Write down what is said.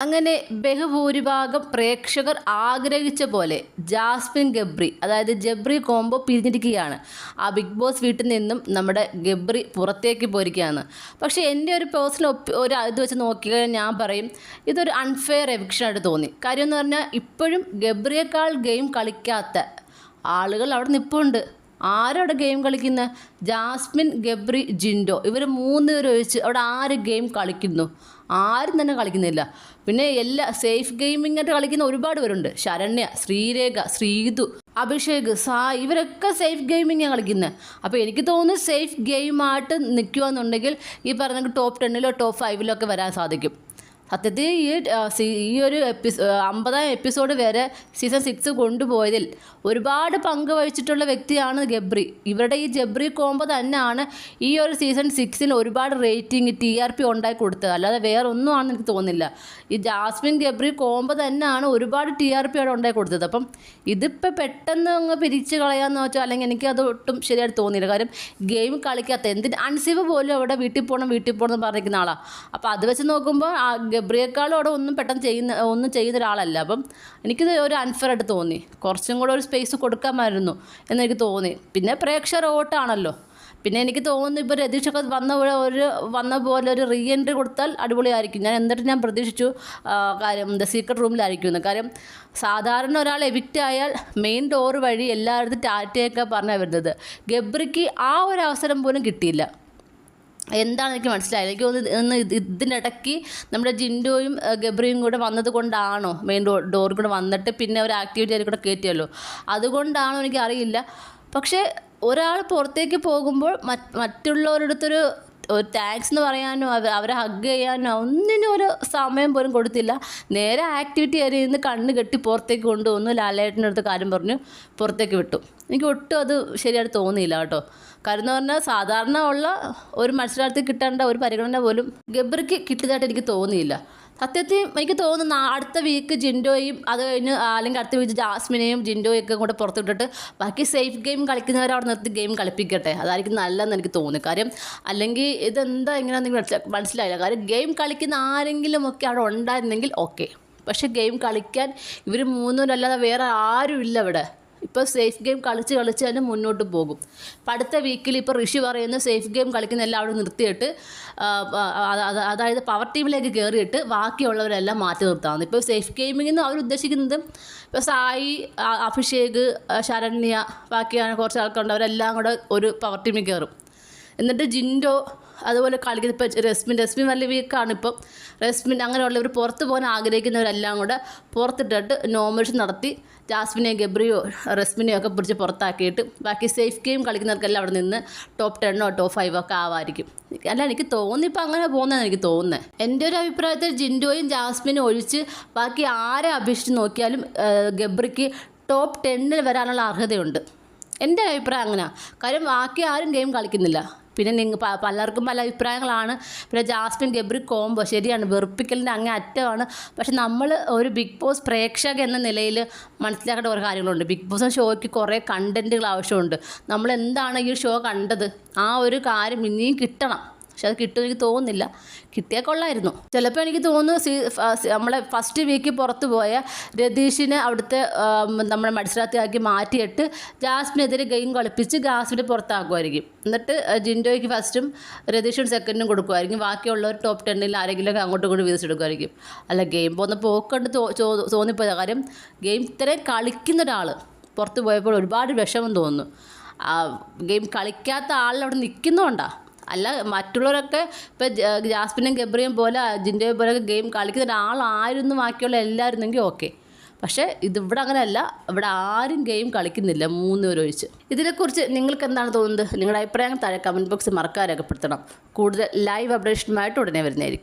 അങ്ങനെ ബഹുഭൂരിഭാഗം പ്രേക്ഷകർ ആഗ്രഹിച്ച പോലെ ജാസ്മിൻ ഗബ്രി അതായത് ജബ്രി കോംബോ പിരിഞ്ഞിരിക്കുകയാണ്. ആ ബിഗ് ബോസ് വീട്ടിൽ നിന്നും നമ്മുടെ ഗബ്രി പുറത്തേക്ക് പോയിരിക്കുകയാണ്. പക്ഷേ എൻ്റെ ഒരു പേഴ്സണൽ ഒരു ഇത് വെച്ച് നോക്കിയാൽ ഞാൻ പറയും ഇതൊരു അൺഫെയർ എവിക്ഷനായിട്ട് തോന്നി. കാര്യം എന്ന് പറഞ്ഞാൽ ഇപ്പോഴും ഗബ്രിയേക്കാൾ ഗെയിം കളിക്കാത്ത ആളുകൾ അവിടെ നിൽപ്പുണ്ട്. ആരവിടെ ഗെയിം കളിക്കുന്നത്? ജാസ്മിൻ, ഗബ്രി, ജിൻഡോ ഇവർ 3 പേര് ഒഴിച്ച് അവിടെ ആര് ഗെയിം കളിക്കുന്നു? ആരും തന്നെ കളിക്കുന്നില്ല. പിന്നെ എല്ലാ സേഫ് ഗെയിമിങ്ങായിട്ട് കളിക്കുന്ന ഒരുപാട് പേരുണ്ട്. ശരണ്യ, ശ്രീരേഖ, ശ്രീതു, അഭിഷേക്, സായ് ഇവരൊക്കെ സേഫ് ഗെയിമിങ്ങാണ് കളിക്കുന്നത്. അപ്പോൾ എനിക്ക് തോന്നുന്നു സേഫ് ഗെയിമായിട്ട് നിൽക്കുകയെന്നുണ്ടെങ്കിൽ ഈ പറഞ്ഞ ടോപ്പ് 10 ടോപ്പ് 5 ഒക്കെ വരാൻ സാധിക്കും. സത്യത്തിൽ ഈ ഒരു 50ാം എപ്പിസോഡ് വരെ സീസൺ 6 കൊണ്ടുപോയതിൽ ഒരുപാട് പങ്ക് വഹിച്ചിട്ടുള്ള വ്യക്തിയാണ് ഗബ്രി. ഇവരുടെ ഈ ജബ്രി കോംബോ തന്നെയാണ് ഈ ഒരു സീസൺ 6 ഒരുപാട് റേറ്റിംഗ് TRP ഉണ്ടാക്കി കൊടുത്തത്. അല്ലാതെ വേറെ ഒന്നും ആണെന്ന് എനിക്ക് തോന്നുന്നില്ല. ഈ ജാസ്മിൻ ഗബ്രി കോംബോ തന്നെയാണ് ഒരുപാട് TRP അവിടെ ഉണ്ടാക്കി കൊടുത്തത്. അപ്പം ഇതിപ്പോൾ പെട്ടെന്ന് അങ്ങ് പിരിച്ച് കളയാമെന്ന് വെച്ചാൽ അല്ലെങ്കിൽ എനിക്കത് ഒട്ടും ശരിയായിട്ട് തോന്നിയില്ല. കാര്യം ഗെയിം കളിക്കാത്ത എന്തിന് അൻസിബ് പോലും അവിടെ വീട്ടിൽ പോകണം എന്ന് പറഞ്ഞിരിക്കുന്ന ആളാണ്. അപ്പോൾ അത് വെച്ച് നോക്കുമ്പോൾ ഗബ്രിയേക്കാളും അവിടെ ഒന്നും ഒന്നും ചെയ്യുന്ന ഒരാളല്ല. അപ്പം എനിക്കിത് ഒരു അൺഫെയർ ആയിട്ട് തോന്നി. കുറച്ചും കൂടെ ഒരു സ്പേസ് കൊടുക്കാമായിരുന്നു എന്നെനിക്ക് തോന്നി. പിന്നെ പ്രേക്ഷകർ വോട്ടാണല്ലോ. പിന്നെ എനിക്ക് തോന്നുന്നു ഇപ്പോൾ രതീഷൊക്കെ വന്ന പോലെ ഒരു റീ എൻട്രി കൊടുത്താൽ അടിപൊളിയായിരിക്കും. ഞാൻ പ്രതീക്ഷിച്ചു കാര്യം സീക്രട്ട് റൂമിലായിരിക്കുമെന്ന്. കാര്യം സാധാരണ ഒരാൾ എവിക്റ്റ് ആയാൽ മെയിൻ ഡോർ വഴി എല്ലായിടത്തും ടാറ്റയൊക്കെ പറഞ്ഞാൽ വരുന്നത്. ഗബ്രിക്ക് ആ ഒരു അവസരം പോലും കിട്ടിയില്ല. എന്താണ് എനിക്ക് മനസ്സിലായത്? എനിക്ക് തോന്നുന്നു ഇതിനിടയ്ക്ക് നമ്മുടെ ജിൻഡോയും ഗബ്രിയും കൂടെ വന്നത് കൊണ്ടാണോ മെയിൻ ഡോർ കൂടെ വന്നിട്ട് പിന്നെ ഒരു ആക്ടിവിറ്റി അതിൽ കൂടെ കയറ്റിയല്ലോ, അതുകൊണ്ടാണോ എനിക്കറിയില്ല. പക്ഷേ ഒരാൾ പുറത്തേക്ക് പോകുമ്പോൾ മറ്റുള്ളവരുടെ അടുത്തൊരു താങ്ക്സ് എന്ന് പറയാനോ അവരെ ഹഗ് ചെയ്യാനോ ഒന്നിനും ഒരു സമയം പോലും കൊടുത്തില്ല. നേരെ ആക്ടിവിറ്റി ഏരിയയിൽ നിന്ന് കണ്ണ് കെട്ടി പുറത്തേക്ക് കൊണ്ടുവന്നു. ലാലേട്ടൻ്റെ അടുത്ത് കാര്യം പറഞ്ഞു പുറത്തേക്ക് വിട്ടു. എനിക്ക് ഒട്ടും അത് ശരിയായിട്ട് തോന്നിയില്ല കേട്ടോ. കാര്യം എന്ന് പറഞ്ഞാൽ സാധാരണ ഉള്ള ഒരു മത്സരാർത്ഥി കിട്ടേണ്ട ഒരു പരിഗണന പോലും ഗബ്രിക്ക് കിട്ടിയതായിട്ട് എനിക്ക് തോന്നിയില്ല. സത്യത്തിൽ എനിക്ക് തോന്നുന്നു അടുത്ത വീക്ക് ജിൻഡോയും അത് കഴിഞ്ഞ് അല്ലെങ്കിൽ അടുത്ത വീക്ക് ജാസ്മിനെയും ജിൻഡോയൊക്കെ കൂടെ പുറത്തുവിട്ടിട്ട് ബാക്കി സേഫ് ഗെയിം കളിക്കുന്നവരെ അവിടെ നിർത്തി ഗെയിം കളിപ്പിക്കട്ടെ. അതായിരിക്കും നല്ലതെന്ന് എനിക്ക് തോന്നി. കാര്യം അല്ലെങ്കിൽ ഇതെന്താ എങ്ങനെയാണെന്ന് മനസ്സിലായില്ല. കാര്യം ഗെയിം കളിക്കുന്ന ആരെങ്കിലും ഒക്കെ അവിടെ ഉണ്ടായിരുന്നെങ്കിൽ ഓക്കെ. പക്ഷേ ഗെയിം കളിക്കാൻ ഇവർ 3 പേരല്ലാതെ വേറെ ആരും ഇല്ല ഇവിടെ. ഇപ്പോൾ സേഫ് ഗെയിം കളിച്ച് തന്നെ മുന്നോട്ട് പോകും. ഇപ്പം അടുത്ത വീക്കിൽ ഇപ്പോൾ ഋഷി പറയുന്ന സേഫ് ഗെയിം കളിക്കുന്ന എല്ലാവരും നിർത്തിയിട്ട് അതായത് പവർ ടീമിലേക്ക് കയറിയിട്ട് ബാക്കിയുള്ളവരെല്ലാം മാറ്റി നിർത്താമെന്ന്. ഇപ്പോൾ സേഫ് ഗെയിമിംഗ് എന്ന് അവർ ഉദ്ദേശിക്കുന്നത് ഇപ്പോൾ സായി, അഭിഷേക്, ശരണ്യ ബാക്കിയാണ് കുറച്ച് ആൾക്കാരുണ്ട്. അവരെല്ലാം കൂടെ ഒരു പവർ ടീമിൽ കയറും. എന്നിട്ട് ജിൻഡോ അതുപോലെ കളിക്കുന്ന ഇപ്പോൾ റസ്മിൻ നല്ല വീക്കാണ്. ഇപ്പം റസ്മിൻ അങ്ങനെയുള്ളവർ പുറത്ത് പോകാൻ ആഗ്രഹിക്കുന്നവരെല്ലാം കൂടെ പുറത്തിട്ടിട്ട് നോമിനേഷൻ നടത്തി ജാസ്മിനെയോ ഗബ്രിയോ റസ്മിനെയോ ഒക്കെ പിടിച്ച് പുറത്താക്കിയിട്ട് ബാക്കി സേഫ് ഗെയിം കളിക്കുന്നവർക്കെല്ലാം അവിടെ നിന്ന് ടോപ്പ് 10 ടോപ്പ് 5 ഒക്കെ ആവായിരിക്കും. അല്ല എനിക്ക് തോന്നിപ്പോൾ അങ്ങനെ പോകുന്നതെന്ന് എനിക്ക് തോന്നുന്നത്. എൻ്റെ ഒരു അഭിപ്രായത്തിൽ ജിൻഡോയും ജാസ്മിനും ഒഴിച്ച് ബാക്കി ആരെ അപേക്ഷിച്ച് നോക്കിയാലും ഗബ്രിക്ക് ടോപ്പ് 10 വരാനുള്ള അർഹതയുണ്ട്. എൻ്റെ അഭിപ്രായം അങ്ങനെയാണ്. കാര്യം ബാക്കി ആരും ഗെയിം കളിക്കുന്നില്ല. പിന്നെ പലർക്കും പല അഭിപ്രായങ്ങളാണ്. പിന്നെ ജാസ്മിൻ ഗബ്രി കോംബോ ശരിയാണ്, വെറുപ്പിക്കലിൻ്റെ അങ്ങേ അറ്റമാണ്. പക്ഷെ നമ്മൾ ഒരു ബിഗ് ബോസ് പ്രേക്ഷക എന്ന നിലയിൽ മനസ്സിലാക്കേണ്ട കുറേ കാര്യങ്ങളുണ്ട്. ബിഗ് ബോസ് ഷോയ്ക്ക് കുറേ കണ്ടൻറ്റുകൾ ആവശ്യമുണ്ട്. നമ്മൾ എന്താണ് ഈ ഷോ കണ്ടത് ആ ഒരു കാര്യം ഇനിയും കിട്ടണം. പക്ഷെ അത് കിട്ടുമെന്ന് എനിക്ക് തോന്നുന്നില്ല. കിട്ടിയാൽ കൊള്ളായിരുന്നു. ചിലപ്പോൾ എനിക്ക് തോന്നുന്നു നമ്മളെ ഫസ്റ്റ് വീക്ക് പുറത്ത് പോയ രതീഷിനെ അവിടുത്തെ നമ്മുടെ മത്സരാർത്ഥിയാക്കി മാറ്റിയിട്ട് ജാസ്മിനെതിരെ ഗെയിം കളിപ്പിച്ച് ജാസ്മിനെ പുറത്താക്കുമായിരിക്കും. എന്നിട്ട് ജിൻഡോയ്ക്ക് ഫസ്റ്റും രതീഷിന് സെക്കൻഡും കൊടുക്കുമായിരിക്കും. ബാക്കിയുള്ളവർ ടോപ്പ് 10 ആരെങ്കിലുമൊക്കെ അങ്ങോട്ടും ഇങ്ങോട്ടും വീതിച്ചെടുക്കുമായിരിക്കും. അല്ല ഗെയിം പോകുന്ന പോക്കണ്ട് തോന്നിപ്പോയ കാര്യം ഗെയിം ഇത്രയും കളിക്കുന്ന ഒരാൾ പുറത്ത് പോയപ്പോൾ ഒരുപാട് വിഷമം തോന്നുന്നു. ഗെയിം കളിക്കാത്ത ആളിനവിടെ നിൽക്കുന്നതുകൊണ്ടാണ്. അല്ല മറ്റുള്ളവരൊക്കെ ഇപ്പോൾ ജാസ്മിനും ഗബ്രിയും പോലെ ജിൻഡോയെ പോലെയൊക്കെ ഗെയിം കളിക്കുന്ന ഒരാളായിരുന്നു ബാക്കിയുള്ള എല്ലാവരുന്നെങ്കിൽ ഓക്കെ. പക്ഷേ ഇതിവിടെ അങ്ങനെയല്ല. ഇവിടെ ആരും ഗെയിം കളിക്കുന്നില്ല 3 പേര് ഒഴിച്ച്. ഇതിനെക്കുറിച്ച് നിങ്ങൾക്ക് എന്താണ് തോന്നുന്നത്? നിങ്ങളുടെ അഭിപ്രായങ്ങൾ താഴെ കമൻറ്റ് ബോക്സിൽ മറക്കാതെ രേഖപ്പെടുത്തണം. കൂടുതൽ ലൈവ് അപ്ഡേഷനുമായിട്ട് ഉടനെ വരുന്നതായിരിക്കും.